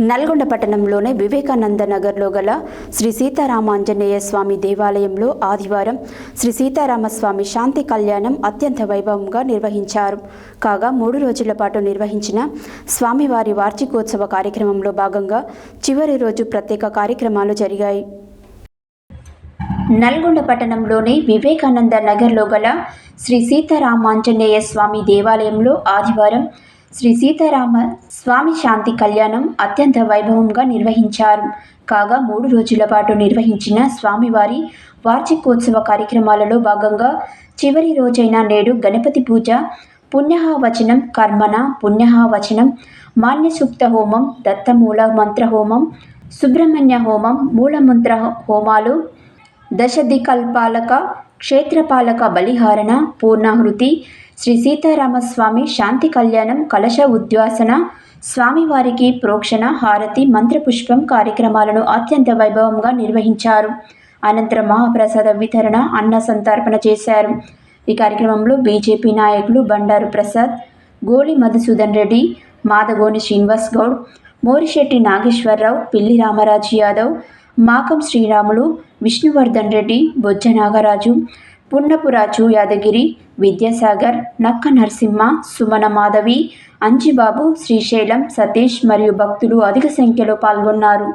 నల్గొండ పట్టణంలోని వివేకానంద నగర్లో గల శ్రీ సీతారామాంజనేయ స్వామి దేవాలయంలో ఆదివారం శ్రీ సీతారామస్వామి శాంతి కళ్యాణం అత్యంత వైభవంగా నిర్వహించారు. కాగా 3 రోజుల పాటు నిర్వహించిన స్వామివారి వార్షికోత్సవ కార్యక్రమంలో భాగంగా చివరి రోజు ప్రత్యేక కార్యక్రమాలు జరిగాయి. నల్గొండ పట్టణంలోని వివేకానంద నగర్లో గల శ్రీ సీతారామాంజనేయ స్వామి దేవాలయంలో ఆదివారం శ్రీ సీతారామ స్వామి శాంతి కళ్యాణం అత్యంత వైభవంగా నిర్వహించారు. కాగా 3 రోజుల పాటు నిర్వహించిన స్వామివారి వార్షికోత్సవ కార్యక్రమాలలో భాగంగా చివరి రోజైన నేడు గణపతి పూజ, పుణ్యహవచనం, కర్మణ పుణ్యహవచనం, మాన్యసూక్త హోమం, దత్తమూల మంత్ర హోమం, సుబ్రహ్మణ్య హోమం, మూలమంత్ర హోమాలు, దశదిక్పాలక క్షేత్రపాలక బలిహారణ, పూర్ణాహృతి, శ్రీ సీతారామస్వామి శాంతి కళ్యాణం, కలశ ఉద్వాసన, స్వామివారికి ప్రోక్షణ, హారతి, మంత్రపుష్పం కార్యక్రమాలను అత్యంత వైభవంగా నిర్వహించారు. అనంతరం మహాప్రసాద వితరణ, అన్న సంతర్పణ చేశారు. ఈ కార్యక్రమంలో బీజేపీ నాయకులు బండారు ప్రసాద్, గోలి మధుసూదన్ రెడ్డి, మాదగోని శ్రీనివాస్ గౌడ్, మోరిశెట్టి నాగేశ్వరరావు, పిల్లి రామరాజు యాదవ్, మాకం శ్రీరాములు, విష్ణువర్ధన్ రెడ్డి, బొజ్జ నాగరాజు, పున్నపురాజు యాదగిరి, విద్యాసాగర్, నక్క నరసింహ, సుమన మాధవి, అంజిబాబు, శ్రీశైలం, సతీష్ మరియు భక్తులు అధిక సంఖ్యలో పాల్గొన్నారు.